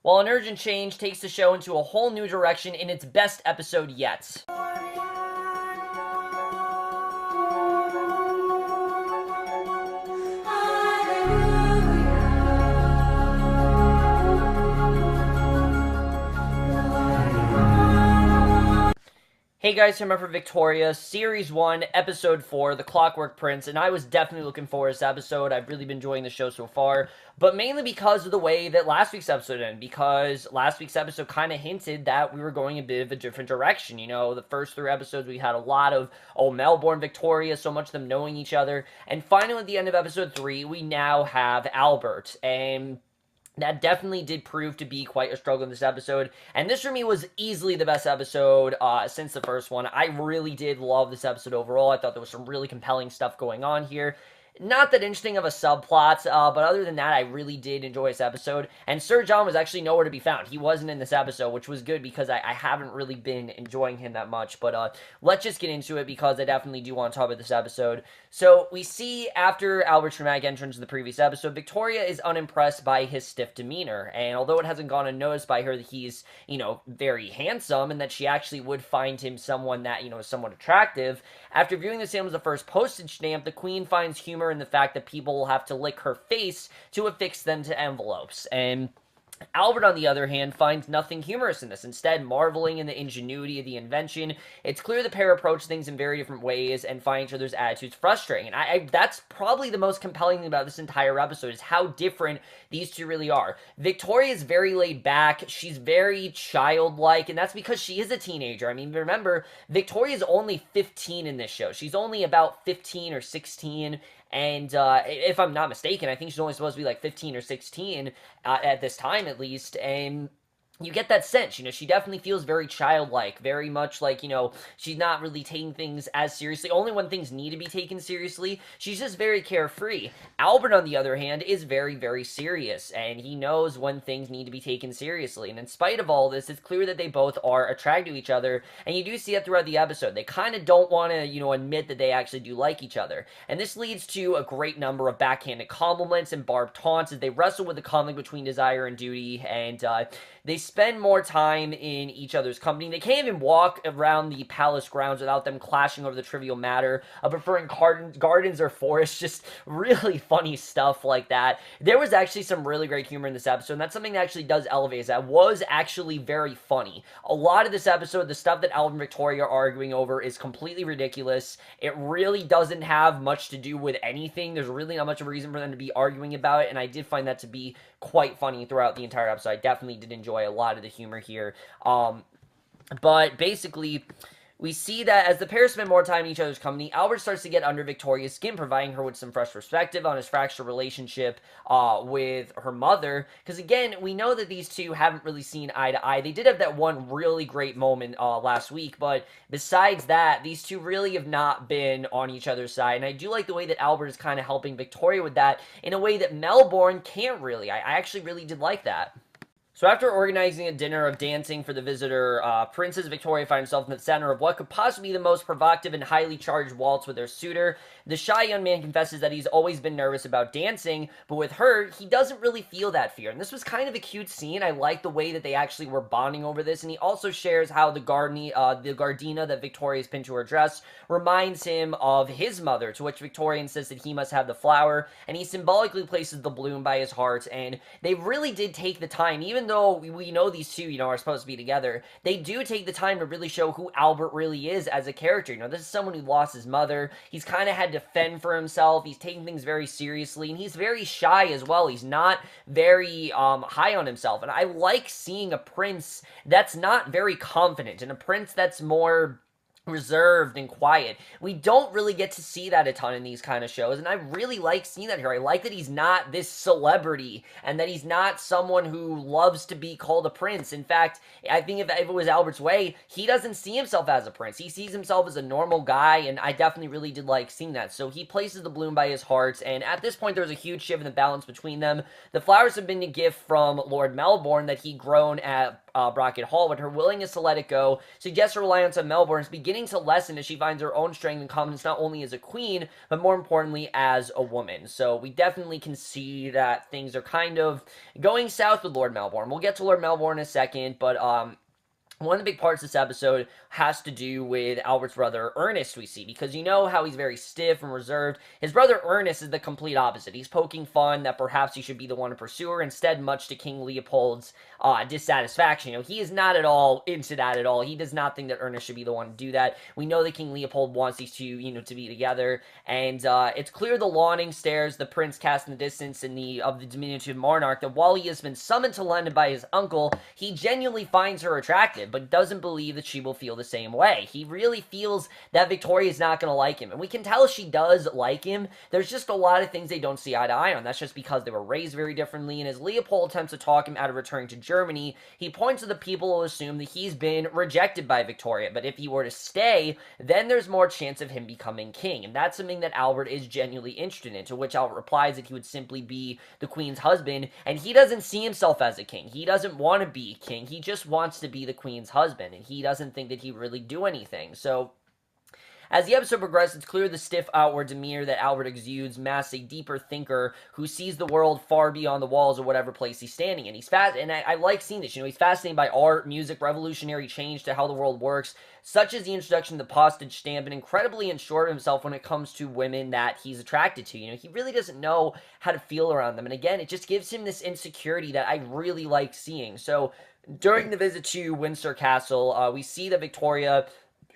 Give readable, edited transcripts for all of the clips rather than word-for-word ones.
while an urgent change takes the show into a whole new direction in its best episode yet. Hey guys, I'm for Victoria, Series 1, Episode 4, The Clockwork Prince, and I was definitely looking forward to this episode. I've really been enjoying the show so far, but mainly because of the way that last week's episode ended, because last week's episode kind of hinted that we were going a bit of a different direction. You know, the first 3 episodes we had a lot of, Melbourne, Victoria, so much of them knowing each other, and finally at the end of Episode 3, we now have Albert, and that definitely did prove to be quite a struggle in this episode, and this for me was easily the best episode since the first one. I really did love this episode overall. I thought there was some really compelling stuff going on here. Not that interesting of a subplot, but other than that, I really did enjoy this episode, and Sir John was actually nowhere to be found. He wasn't in this episode, which was good because I haven't really been enjoying him that much, but let's just get into it because I definitely do want to talk about this episode. So, we see after Albert's dramatic entrance in the previous episode, Victoria is unimpressed by his stiff demeanor, and although it hasn't gone unnoticed by her that he's, very handsome, and that she actually would find him someone that, is somewhat attractive, after viewing the same as the first postage stamp, the Queen finds humor in the fact that people will have to lick her face to affix them to envelopes, and Albert, on the other hand, finds nothing humorous in this, instead marveling in the ingenuity of the invention. It's clear the pair approach things in very different ways and find each other's attitudes frustrating, and that's probably the most compelling thing about this entire episode, is how different these two really are. Victoria is very laid back, she's very childlike, and that's because she is a teenager. I mean, remember, Victoria's only 15 in this show. She's only about 15 or 16, and if I'm not mistaken, I think she's only supposed to be like 15 or 16 at this time at least, and you get that sense, she definitely feels very childlike, very much like, she's not really taking things as seriously. Only when things need to be taken seriously, she's just very carefree. Albert, on the other hand, is very, very serious, and he knows when things need to be taken seriously, and in spite of all this, it's clear that they both are attracted to each other, and you do see it throughout the episode. They kind of don't want to, admit that they actually do like each other, and this leads to a great number of backhanded compliments and barbed taunts as they wrestle with the conflict between desire and duty, and they spend more time in each other's company. They can't even walk around the palace grounds without them clashing over the trivial matter of preferring gardens or forests. Just really funny stuff like that. There was actually some really great humor in this episode, and that's something that actually does elevate. That was actually very funny. A lot of this episode, the stuff that Albert and Victoria are arguing over is completely ridiculous. It really doesn't have much to do with anything. There's really not much of a reason for them to be arguing about it, and I did find that to be quite funny throughout the entire episode. I definitely did enjoy a lot of the humor here. But basically, we see that as the pair spend more time in each other's company, Albert starts to get under Victoria's skin, providing her with some fresh perspective on his fractured relationship with her mother. Because again, we know that these two haven't really seen eye to eye. They did have that one really great moment last week, but besides that, these two really have not been on each other's side. And I do like the way that Albert is kind of helping Victoria with that in a way that Melbourne can't really. I actually really did like that. So after organizing a dinner of dancing for the visitor, Princess Victoria finds herself in the center of what could possibly be the most provocative and highly charged waltz with her suitor. The shy young man confesses that he's always been nervous about dancing, but with her, he doesn't really feel that fear. And this was kind of a cute scene. I like the way that they actually were bonding over this, and he also shares how the gardenia that Victoria's pinned to her dress reminds him of his mother, to which Victoria insists that he must have the flower, and he symbolically places the bloom by his heart, and they really did take the time, even though we know these two, are supposed to be together, they do take the time to really show who Albert really is as a character. This is someone who lost his mother. He's kind of had to fend for himself. He's taking things very seriously, and he's very shy as well. He's not very high on himself, and I like seeing a prince that's not very confident, and a prince that's more reserved and quiet. We don't really get to see that a ton in these kind of shows, and I really like seeing that here. I like that he's not this celebrity, and that he's not someone who loves to be called a prince. In fact, I think if it was Albert's way, he doesn't see himself as a prince. He sees himself as a normal guy, and I definitely really did like seeing that. So he places the bloom by his heart, and at this point, there's a huge shift in the balance between them. The flowers have been a gift from Lord Melbourne that he'd grown at Brockett Hall, but her willingness to let it go suggests her reliance on Melbourne is beginning to lessen as she finds her own strength and confidence not only as a queen, but more importantly as a woman. So we definitely can see that things are kind of going south with Lord Melbourne. We'll get to Lord Melbourne in a second, but one of the big parts of this episode has to do with Albert's brother Ernest, we see, because you know how he's very stiff and reserved. His brother Ernest is the complete opposite. He's poking fun that perhaps he should be the one to pursue her, instead much to King Leopold's dissatisfaction. You know, he is not at all into that at all. He does not think that Ernest should be the one to do that. We know that King Leopold wants these two, you know, to be together, and it's clear the lawning stares the prince cast in the distance of the diminutive monarch that while he has been summoned to London by his uncle, he genuinely finds her attractive, but doesn't believe that she will feel the same way. He really feels that Victoria is not going to like him, and we can tell she does like him. There's just a lot of things they don't see eye to eye on. That's just because they were raised very differently, and as Leopold attempts to talk him out of returning to Germany, he points to the people who assume that he's been rejected by Victoria, but if he were to stay, then there's more chance of him becoming king, and that's something that Albert is genuinely interested in, to which Albert replies that he would simply be the queen's husband, and he doesn't see himself as a king. He doesn't want to be king. He just wants to be the queen's husband, and he doesn't think that he really do anything. So as the episode progresses, it's clear the stiff outward demeanor that Albert exudes masks a deeper thinker who sees the world far beyond the walls of whatever place he's standing in. He's fast, and I like seeing this. You know, he's fascinated by art, music, revolutionary change to how the world works, such as the introduction of the postage stamp, and incredibly unsure of himself when it comes to women that he's attracted to. You know, he really doesn't know how to feel around them, and again, it just gives him this insecurity that I really like seeing. So during the visit to Windsor Castle, we see that Victoria,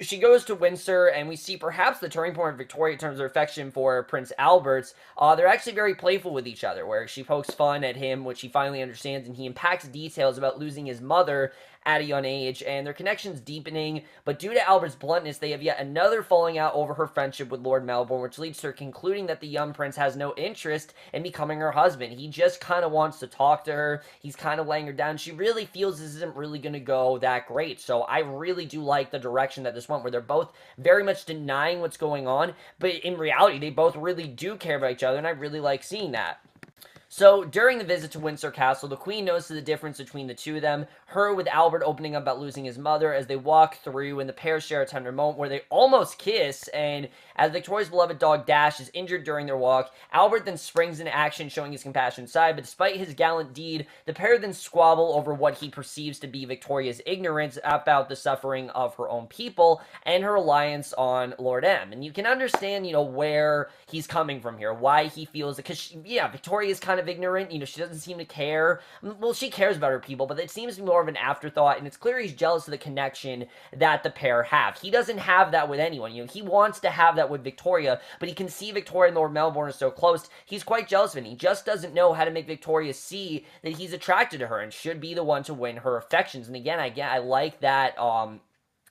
she goes to Windsor, and we see perhaps the turning point of Victoria in terms of her affection for Prince Albert. They're actually very playful with each other, where she pokes fun at him, which he finally understands, and he impacts details about losing his mother at a young age, and their connection's deepening, but due to Albert's bluntness, they have yet another falling out over her friendship with Lord Melbourne, which leads to her concluding that the young prince has no interest in becoming her husband. He just kind of wants to talk to her. He's kind of laying her down. She really feels this isn't really going to go that great, so I really do like the direction that this went, where they're both very much denying what's going on, but in reality, they both really do care about each other, and I really like seeing that. So, during the visit to Windsor Castle, the Queen notices the difference between the two of them, her with Albert opening up about losing his mother as they walk through, and the pair share a tender moment where they almost kiss, and as Victoria's beloved dog Dash is injured during their walk, Albert then springs into action showing his compassionate side, but despite his gallant deed, the pair then squabble over what he perceives to be Victoria's ignorance about the suffering of her own people, and her reliance on Lord M. And you can understand, you know, where he's coming from here, why he feels, because, yeah, Victoria is kind of ignorant, you know, she doesn't seem to care. Well, she cares about her people, but it seems to be more of an afterthought, and it's clear he's jealous of the connection that the pair have. He doesn't have that with anyone, you know, he wants to have that with Victoria, but he can see Victoria and Lord Melbourne are so close, he's quite jealous of it. He just doesn't know how to make Victoria see that he's attracted to her and should be the one to win her affections. And again, I like that,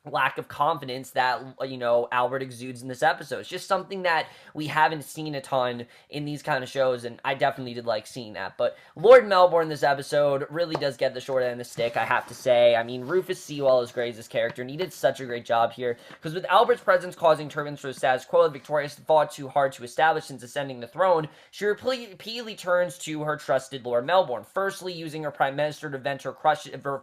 lack of confidence that, you know, Albert exudes in this episode. It's just something that we haven't seen a ton in these kind of shows, and I definitely did like seeing that. But Lord Melbourne in this episode really does get the short end of the stick, I have to say. I mean, Rufus Sewell is great as this character, and he did such a great job here, because with Albert's presence causing turbulence for the status quo that Victoria fought too hard to establish since ascending the throne, she repeatedly turns to her trusted Lord Melbourne, firstly using her prime minister to vent her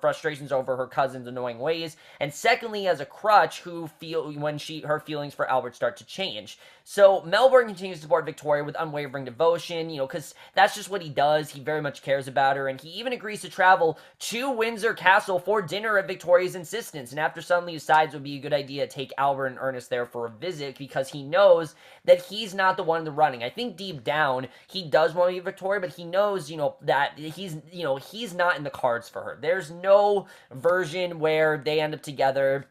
frustrations over her cousin's annoying ways, and secondly as a crutch who feel when her feelings for Albert start to change. So Melbourne continues to support Victoria with unwavering devotion, you know, because that's just what he does. He very much cares about her, and he even agrees to travel to Windsor Castle for dinner at Victoria's insistence, and after suddenly decides it would be a good idea to take Albert and Ernest there for a visit because he knows that he's not the one in the running. I think deep down he does want to be Victoria, but he knows, you know, that he's not in the cards for her. There's no version where they end up together.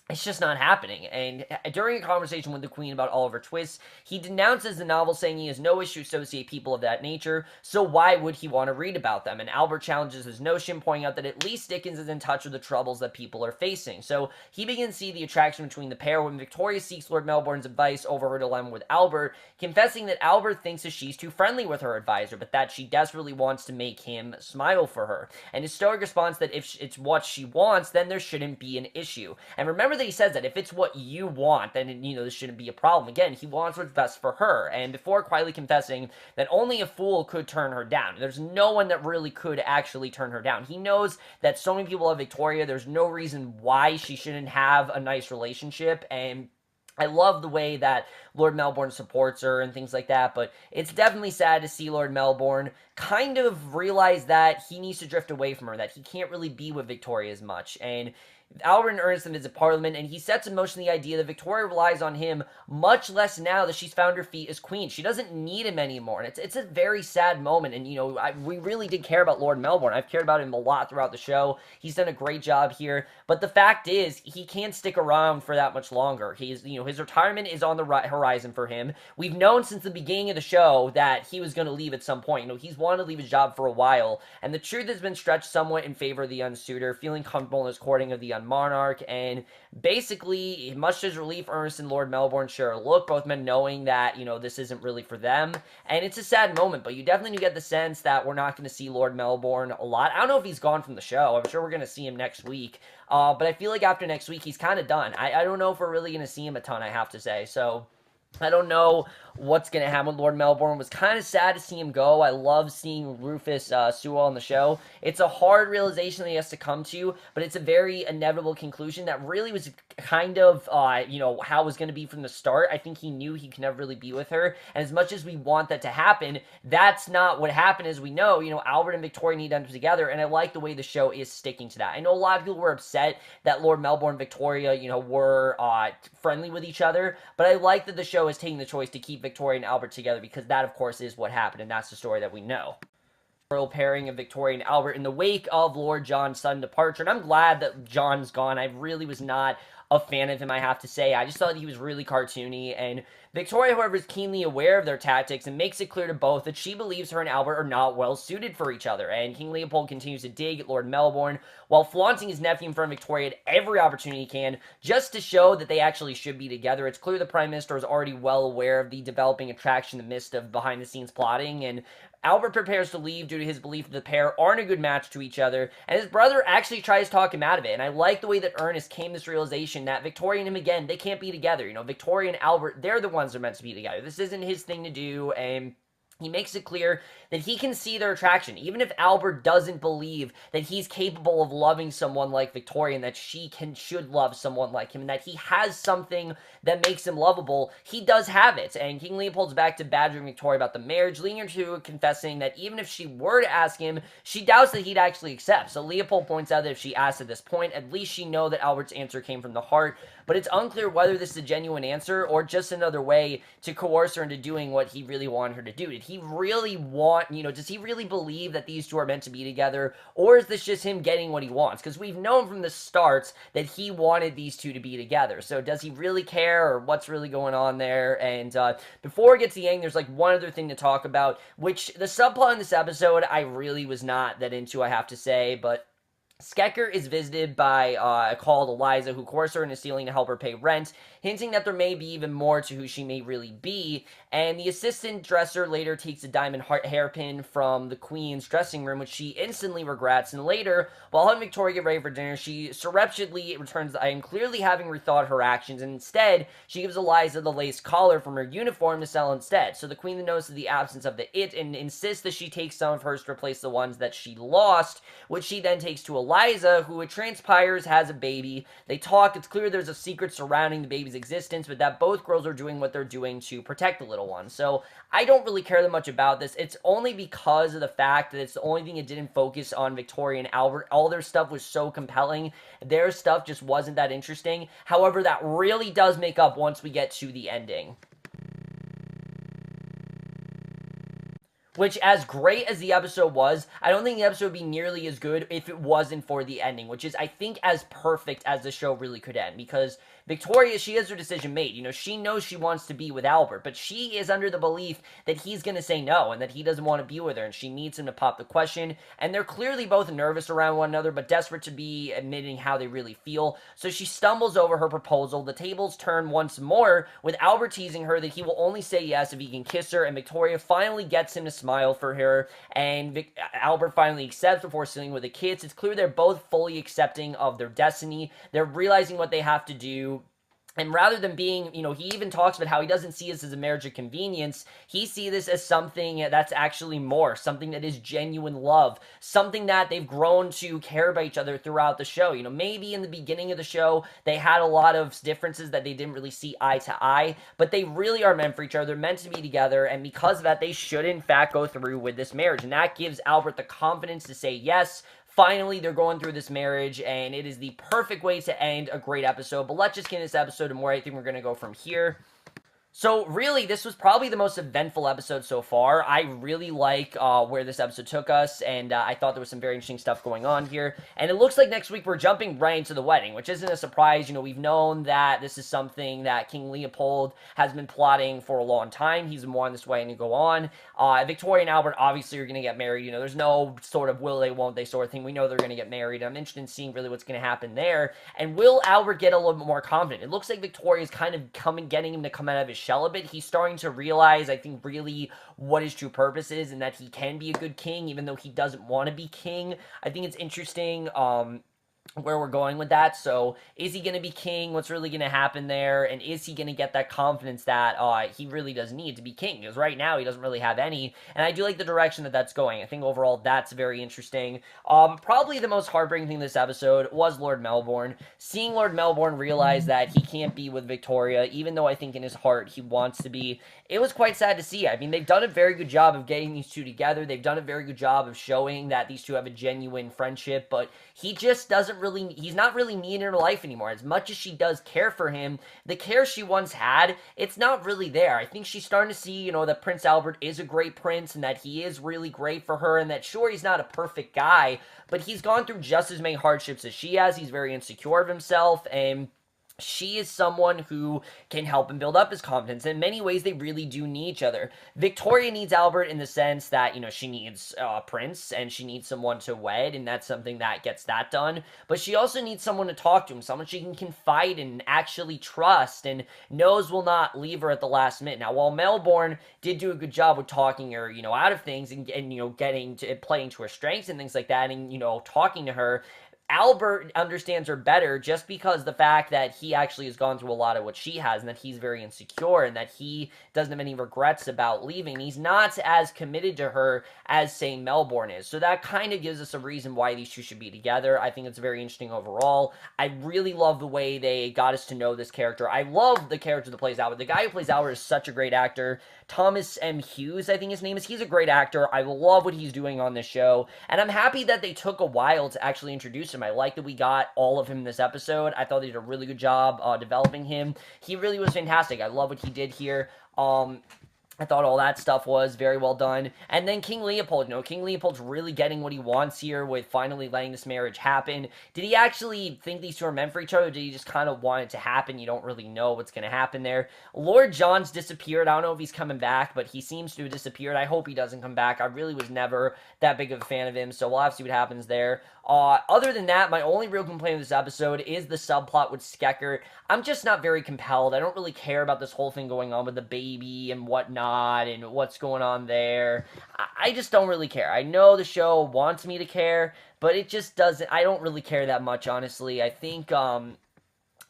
It's just not happening. And during a conversation with the Queen about Oliver Twist, he denounces the novel, saying he has no issue to associate people of that nature, so why would he want to read about them? And Albert challenges his notion, pointing out that at least Dickens is in touch with the troubles that people are facing. So he begins to see the attraction between the pair when Victoria seeks Lord Melbourne's advice over her dilemma with Albert, confessing that Albert thinks that she's too friendly with her advisor, but that she desperately wants to make him smile for her. And his stoic response that if it's what she wants, then there shouldn't be an issue. And remember that he says that. If it's what you want, then, this shouldn't be a problem. Again, he wants what's best for her. And before quietly confessing that only a fool could turn her down. There's no one that really could actually turn her down. He knows that so many people love Victoria. There's no reason why she shouldn't have a nice relationship. And I love the way that Lord Melbourne supports her and things like that, but it's definitely sad to see Lord Melbourne kind of realize that he needs to drift away from her, that he can't really be with Victoria as much. And Albert and Ernest visit Parliament, and he sets in motion the idea that Victoria relies on him much less now that she's found her feet as queen. She doesn't need him anymore, and it's a very sad moment, and, we really did care about Lord Melbourne. I've cared about him a lot throughout the show. He's done a great job here, but the fact is, he can't stick around for that much longer. His retirement is on the horizon for him. We've known since the beginning of the show that he was going to leave at some point. He's wanted to leave his job for a while, and the truth has been stretched somewhat in favor of the unsuitor, feeling comfortable in his courting of the monarch, and basically, much to his relief, Ernest and Lord Melbourne share a look, both men knowing that, this isn't really for them, and it's a sad moment, but you definitely do get the sense that we're not going to see Lord Melbourne a lot. I don't know if he's gone from the show. I'm sure we're going to see him next week, but I feel like after next week, he's kind of done. I don't know if we're really going to see him a ton, I have to say, so I don't know what's going to happen with Lord Melbourne. It was kind of sad to see him go. I love seeing Rufus Sewell on the show. It's a hard realization that he has to come to, but it's a very inevitable conclusion that really was kind of, how it was going to be from the start. I think he knew he could never really be with her, and as much as we want that to happen, that's not what happened. As we know, Albert and Victoria need to end up together, and I like the way the show is sticking to that. I know a lot of people were upset that Lord Melbourne and Victoria, were friendly with each other, but I like that the show is taking the choice to keep Victoria and Albert together, because that, of course, is what happened, and that's the story that we know. Royal pairing of Victoria and Albert in the wake of Lord John's sudden departure, and I'm glad that John's gone. I really was not a fan of him, I have to say. I just thought he was really cartoony, and Victoria, however, is keenly aware of their tactics and makes it clear to both that she believes her and Albert are not well suited for each other, and King Leopold continues to dig at Lord Melbourne while flaunting his nephew in front of Victoria at every opportunity he can, just to show that they actually should be together. It's clear the Prime Minister is already well aware of the developing attraction in the midst of behind-the-scenes plotting, and Albert prepares to leave due to his belief that the pair aren't a good match to each other, and his brother actually tries to talk him out of it. And I like the way that Ernest came to this realization that Victoria and him, again, they can't be together. Victoria and Albert, they're the ones that are meant to be together. This isn't his thing to do, and he makes it clear that he can see their attraction, even if Albert doesn't believe that he's capable of loving someone like Victoria and that she should love someone like him, and that he has something that makes him lovable. He does have it, and King Leopold's back to badgering Victoria about the marriage, leading her to confessing that even if she were to ask him, she doubts that he'd actually accept. So Leopold points out that if she asks at this point, at least she know that Albert's answer came from the heart, but it's unclear whether this is a genuine answer or just another way to coerce her into doing what he really wanted her to do. Did he really want, does he really believe that these two are meant to be together, or is this just him getting what he wants? Because we've known from the start that he wanted these two to be together, so does he really care, or what's really going on there? And before we get to the end, there's one other thing to talk about, which the subplot in this episode I really was not that into, I have to say, but Skecker is visited by a called Eliza, who coerces her into stealing to help her pay rent, hinting that there may be even more to who she may really be, and the assistant dresser later takes a diamond hairpin from the Queen's dressing room, which she instantly regrets, and later, while helping Victoria get ready for dinner, she surreptitiously returns the item, clearly having rethought her actions, and instead, she gives Eliza the lace collar from her uniform to sell instead. So the Queen then notices the absence of the it, and insists that she takes some of hers to replace the ones that she lost, which she then takes to Eliza, who it transpires has a baby. They talk. It's clear there's a secret surrounding the baby's existence, but that both girls are doing what they're doing to protect the little one. So I don't really care that much about this. It's only because of the fact that it's the only thing that didn't focus on Victoria and Albert. All their stuff was so compelling. Their stuff just wasn't that interesting. However, that really does make up once we get to the ending. Which, as great as the episode was, I don't think the episode would be nearly as good if it wasn't for the ending, which is, I think, as perfect as the show really could end, because Victoria, she has her decision made. She knows she wants to be with Albert, but she is under the belief that he's going to say no, and that he doesn't want to be with her, and she needs him to pop the question, and they're clearly both nervous around one another, but desperate to be admitting how they really feel, so she stumbles over her proposal. The tables turn once more, with Albert teasing her that he will only say yes if he can kiss her, and Victoria finally gets him to smile, smile for her, and Albert finally accepts before sealing with the kids. It's clear they're both fully accepting of their destiny. They're realizing what they have to do. And rather than being, he even talks about how he doesn't see this as a marriage of convenience. He sees this as something that's actually more, something that is genuine love, something that they've grown to care about each other throughout the show. Maybe in the beginning of the show, they had a lot of differences that they didn't really see eye to eye, but they really are meant for each other. They're meant to be together, and because of that, they should, in fact, go through with this marriage. And that gives Albert the confidence to say yes. Finally, they're going through this marriage, and it is the perfect way to end a great episode. But let's just get into this episode and where I think we're going to go from here. So really, this was probably the most eventful episode so far. I really like where this episode took us, and I thought there was some very interesting stuff going on here. And it looks like next week we're jumping right into the wedding, which isn't a surprise. We've known that this is something that King Leopold has been plotting for a long time. He's been wanting this wedding to go on. Victoria and Albert obviously are going to get married. There's no sort of will they, won't they sort of thing. We know they're going to get married. I'm interested in seeing really what's going to happen there. And will Albert get a little bit more confident? It looks like Victoria's kind of getting him to come out of his shell a bit. He's starting to realize, I think, really what his true purpose is, and that he can be a good king, even though he doesn't want to be king. I think it's interesting where we're going with that. So is he going to be king? What's really going to happen there? And is he going to get that confidence that he really does need to be king? Because right now he doesn't really have any. And I do like the direction that that's going. I think overall that's very interesting. Probably the most heartbreaking thing this episode was Lord Melbourne. Seeing Lord Melbourne realize that he can't be with Victoria, even though I think in his heart he wants to be. It was quite sad to see. I mean, they've done a very good job of getting these two together. They've done a very good job of showing that these two have a genuine friendship, but he just he's not really needed in her life anymore. As much as she does care for him, the care she once had, it's not really there. I think she's starting to see, that Prince Albert is a great prince and that he is really great for her, and that sure, he's not a perfect guy, but he's gone through just as many hardships as she has. He's very insecure of himself, and she is someone who can help him build up his confidence. In many ways, they really do need each other. Victoria needs Albert in the sense that, she needs a prince, and she needs someone to wed, and that's something that gets that done. But she also needs someone to talk to him, someone she can confide in and actually trust, and knows will not leave her at the last minute. Now, while Melbourne did do a good job with talking her, out of things, and getting to playing to her strengths and things like that, and, talking to her, Albert understands her better just because the fact that he actually has gone through a lot of what she has, and that he's very insecure, and that he doesn't have any regrets about leaving. He's not as committed to her as, say, Melbourne is. So that kind of gives us a reason why these two should be together. I think it's very interesting overall. I really love the way they got us to know this character. I love the character that plays Albert. The guy who plays Albert is such a great actor. Thomas M. Hughes, I think his name is. He's a great actor. I love what he's doing on this show, and I'm happy that they took a while to actually introduce him. I like that we got all of him in this episode. I thought they did a really good job developing him. He really was fantastic. I love what he did here. I thought all that stuff was very well done. And then King Leopold, King Leopold's really getting what he wants here with finally letting this marriage happen. Did he actually think these two are meant for each other? Or did he just kind of want it to happen? You don't really know what's going to happen there. Lord John's disappeared. I don't know if he's coming back, but he seems to have disappeared. I hope he doesn't come back. I really was never that big of a fan of him, so we'll have to see what happens there. Other than that, my only real complaint with this episode is the subplot with Skeckert. I'm just not very compelled. I don't really care about this whole thing going on with the baby and whatnot and what's going on there. I just don't really care. I know the show wants me to care, but it just doesn't. I don't really care that much, honestly. I think,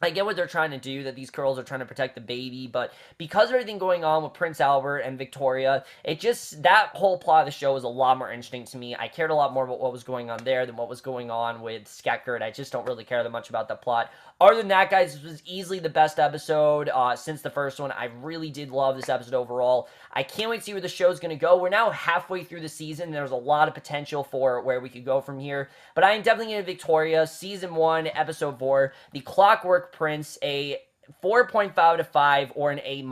I get what they're trying to do, that these girls are trying to protect the baby, but because of everything going on with Prince Albert and Victoria, that whole plot of the show was a lot more interesting to me. I cared a lot more about what was going on there than what was going on with Skeckert. I just don't really care that much about the plot. Other than that, guys, this was easily the best episode since the first one. I really did love this episode overall. I can't wait to see where the show's going to go. We're now halfway through the season. There's a lot of potential for where we could go from here. But I am definitely into Victoria, Season 1, Episode 4, The Clockwork Prince, a 4.5 out of 5 or an A-.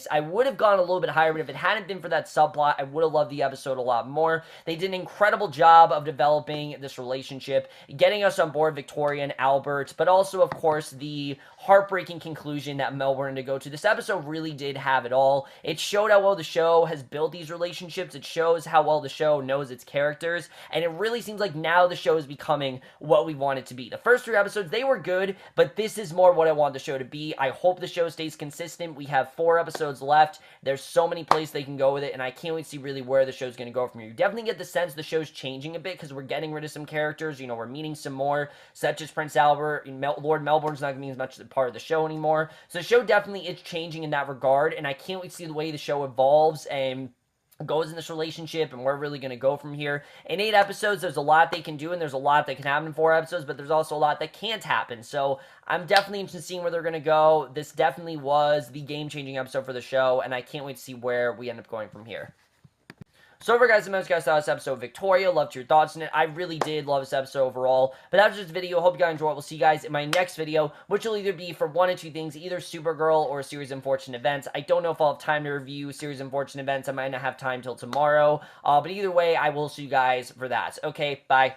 I would have gone a little bit higher, but if it hadn't been for that subplot, I would have loved the episode a lot more. They did an incredible job of developing this relationship, getting us on board Victoria and Albert, but also, of course, the heartbreaking conclusion that Melbourne to go to. This episode really did have it all. It showed how well the show has built these relationships. It shows how well the show knows its characters, and it really seems like now the show is becoming what we want it to be. The first 3 episodes, they were good, but this is more what I want the show to be. I hope the show stays consistent. We have 4 episodes left. There's so many places they can go with it, and I can't wait to see really where the show's going to go from here. You definitely get the sense the show's changing a bit because we're getting rid of some characters. You know, we're meeting some more, such as Prince Albert. Lord Melbourne's not going to be as much a part of the show anymore. So the show definitely is changing in that regard, and I can't wait to see the way the show evolves and goes in this relationship and where we're really going to go from here. In 8 episodes, there's a lot they can do, and there's a lot that can happen in 4 episodes, but there's also a lot that can't happen. So I'm definitely interested in seeing where they're going to go. This definitely was the game-changing episode for the show, and I can't wait to see where we end up going from here. So over, guys, the guys saw this episode, Victoria. Loved your thoughts on it. I really did love this episode overall. But that was just a video. Hope you guys enjoyed it. We'll see you guys in my next video, which will either be for one of 2 things, either Supergirl or a series of unfortunate events. I don't know if I'll have time to review series of unfortunate events. I might not have time till tomorrow. But either way, I will see you guys for that. Okay, bye.